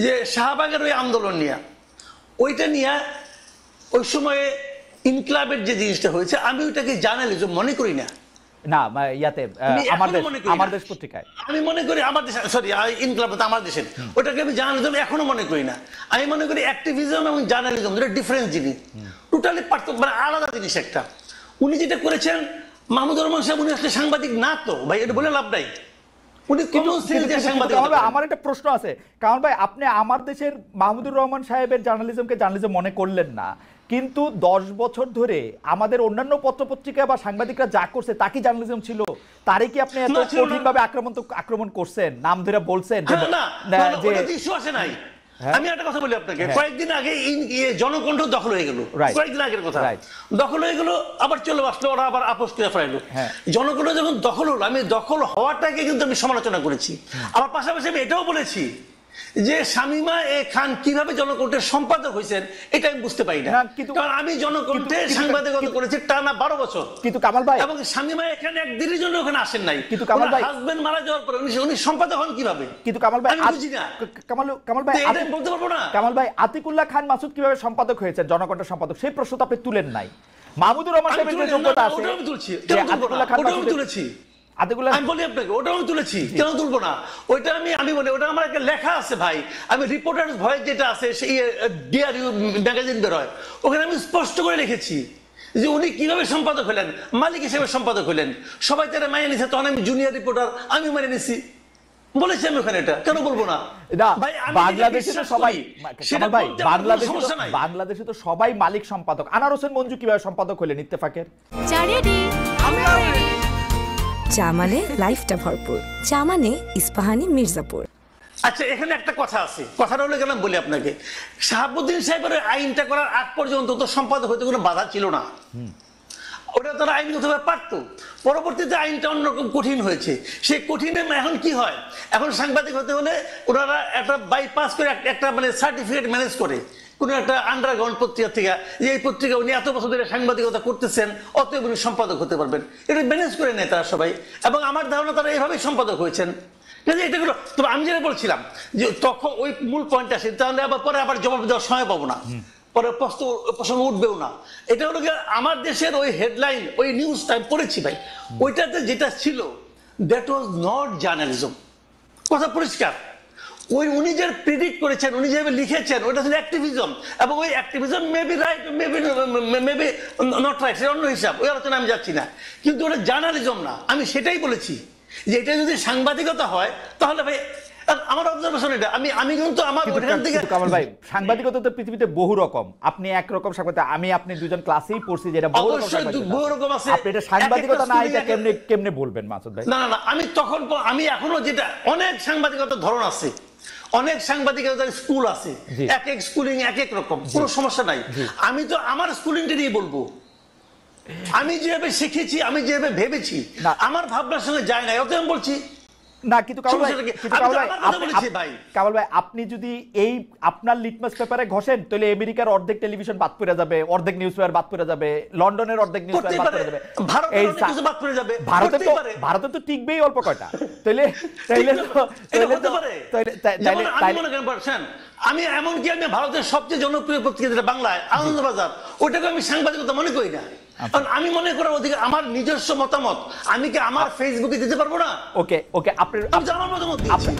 যে শাহবাগের ওই আন্দোলন নিয়ে ওইটা নিয়ে ওই সময়ে ইনকলাবের যে জিনিসটা হয়েছে আমি ওইটাকে জার্নালিজম মনে করি না। না ইয়াতে আমার দেশ পত্রিকায় আমি মনে করি আমার দেশ, সরি ইনকলাব তো আমার দেশের, ওটাকে আমি জার্নালিজম এখনো মনে করি না। আমি মনে করি অ্যাক্টিভিজম এবং জার্নালিজম দুটো ডিফারেন্ট জিনিস, টোটালি পার্থক্য, মানে আলাদা জিনিস একটা। উনি যেটা করেছেন মাহমুদুর রহমান সাহেব, উনি আসলে সাংবাদিক না তো ভাই, এটা বলে লাভ নাই। আমার একটা প্রশ্ন আছে, কারণ ভাই আপনি আমার দেশের মাহমুদুর রহমান সাহেবের জার্নালিজমকে জার্নালিজম মনে করলেন না, কিন্তু 10 বছর ধরে আমাদের অন্যান্য পত্রপত্রিকা বা সাংবাদিকরা যা করছে তা কি জার্নালিজম ছিল? তারে কি আপনি এত কঠিন ভাবে আক্রমণ করছেন, নাম ধরে বলছেন? আমি একটা কথা বলি আপনাকে, কয়েকদিন আগে জনকণ্ঠ দখল হয়ে গেল, কয়েকদিন আগের কথা, দখল হয়ে গেল, আবার চলে আসলো, ওরা আবার আপোষ করে ফেলাইলো। জনকণ্ঠ যখন দখল হলো, আমি দখল হওয়াটাকে কিন্তু আমি সমালোচনা করেছি। আবার পাশাপাশি আমি এটাও বলেছি যে শামীমা খান কিভাবে জনকণ্ঠের সম্পাদক হয়েছেন এটা আমি বুঝতে পারি না, কারণ আমি জনকণ্ঠে সাংবাদিকতা করেছি টানা 12 বছর। কিন্তু কামাল ভাই, এবং শামীমা এখানে একদিনের জন্য ওখানে আসেন নাই, কিন্তু কামাল ভাই হাজবেন্ড মারা যাওয়ার পরে উনি সম্পাদক হন কিভাবে? কিন্তু কামাল ভাই আমি বুঝি না, কামাল ভাই এটা বলতে পারবো না। কামাল ভাই আতিকুল্লাহ খান মাসুদ কিভাবে সম্পাদক হয়েছে, জনকণ্ঠের সম্পাদক, সেই প্রশ্ন তো আপনি তুলেন নাই। মাহমুদুর রহমান সাহেবের যে যোগ্যতা আছে, ওটা আমি তুলছি, আতিকুল্লাহ খান মাসুদ তুলেছি, আমি বলি আপনাকে ওটাও আমি তুলেছি, কেন তুলবো না? ওইটা আমি বলি, ওটা আমার একটা লেখা আছে ভাই, আমি রিপোর্টার্স ভয়েস যেটা আছে সেই ডিআরইউ ম্যাগাজিন বের হয়, ওখানে আমি স্পষ্ট করে লিখেছি যে উনি কিভাবে সম্পাদক হলেন, মালিক হিসেবে সম্পাদক হলেন, সবাই তারা মেনে নিছে, তখন আমি জুনিয়র রিপোর্টার, আমি মেনে নিছি, বলেছি আমি ওখানে, এটা কেন বলবো না? বাংলাদেশে তো সবাই, বাংলাদেশে তো সবাই মালিক সম্পাদক। আনার হোসেন মঞ্জু কিভাবে সম্পাদক হলেন ইত্তেফাকের? চা মানে লাইফটা ভরপুর, চা মানে ইস্পাহানি মির্জাপুর। আচ্ছা, এখানে একটা কথা আছে, কথাটা হলে গেলাম বলি আপনাকে, শাহাবুদ্দিন সাহেবের আইনটা করার আগ পর্যন্ত তো সম্পাদক হইতে কোনো বাধা ছিল না, ওটা তারা আইনগতভাবে পারতো। পরবর্তীতে আইনটা অন্যরকম কঠিন হয়েছে, সেই কঠিনে এখন কি হয়, এখন সাংবাদিক হতে হলে ওনারা একটা বাইপাস করে একটা মানে সার্টিফিকেট ম্যানেজ করে কোনো একটা আন্ডারগ্রাউন্ড পত্রিকা থেকে, যে এই পত্রিকা উনি এত বছর ধরে সাংবাদিকতা করতেছেন, অতএব উনি সম্পাদক হতে পারবেন, এটা ম্যানেজ করে নেয় তারা সবাই। এবং আমার ধারণা তারা এইভাবেই সম্পাদক হয়েছেন। এটাগুলো তবে আমি যেটা বলছিলাম যে তখন ওই মূল পয়েন্ট আসে, তাহলে পরে আবার জবাব দেওয়ার সময় পাবো না, পরে প্রশ্ন উঠবেও না। এটা হলো আমার দেশের ওই হেডলাইন, ওই নিউজটা আমি পড়েছি ভাই, ওইটাতে যেটা ছিল দ্যাট ওয়াজ নট জার্নালিজম, কথা পরিষ্কার। ওই উনি যে প্রেডিক্ট করেছেন, উনি যেভাবে লিখেছেন, ওইটা ছিল অ্যাক্টিভিজম, এবং ওই activism maybe right, maybe not right, সেটা অন্য হিসাব, ওই আলোচনা আমি যাচ্ছি না, কিন্তু ওটা জার্নালিজম না। আমি সেটাই বলেছি যে এটা যদি সাংবাদিকতা হয় তাহলে ভাই আমার অবজারভেশন এটা, আমি কিন্তু আমার ওখান থেকে। কামাল ভাই, সাংবাদিকতা তো পৃথিবীতে বহু রকম, আপনি একরকম সাংবাদিক, আমি আপনি দুজন ক্লাসেই পড়ছি যেটা বহু রকম আছে, আপনি এটা সাংবাদিকতা না এটা কেমনে বলবেন মাসুদ ভাই? না, আমি এখনো যেটা, অনেক সাংবাদিকতার ধরন আছে, অনেক সাংবাদিকতার স্কুল আছে, এক এক স্কুলিং এক এক রকম, কোনো সমস্যা নাই। আমি তো আমার স্কুলিংটা নিয়ে বলবো, আমি যেভাবে শিখেছি, আমি যেভাবে ভেবেছি, আমার ভাবনার সঙ্গে যায় না, অতএব বলছি না। কিন্তু কামাল ভাই, আপনি যদি এই আপনার লিটমাস পেপারে ঘষেন, তাহলে আমেরিকার অর্ধেক টেলিভিশন বাদ পড়ে যাবে, অর্ধেক নিউজ পেপার বাদ পড়ে যাবে, লন্ডনের অর্ধেক নিউজ পেপার বাদ পড়ে যাবে, ভারতে তো টিকবেই অল্প কয়টা। আমি এমনকি আমি ভারতের সবচেয়ে জনপ্রিয় পত্রিকা যেটা বাংলায়, আনন্দবাজার, ওটাকে আমি সাংবাদিকতা মনে করি না, কারণ আমি মনে করার অধিকার, আমার নিজস্ব মতামত আমি কি আমার ফেসবুকে দিতে পারবো না? ওকে, আমি আমার মতামত দিচ্ছি।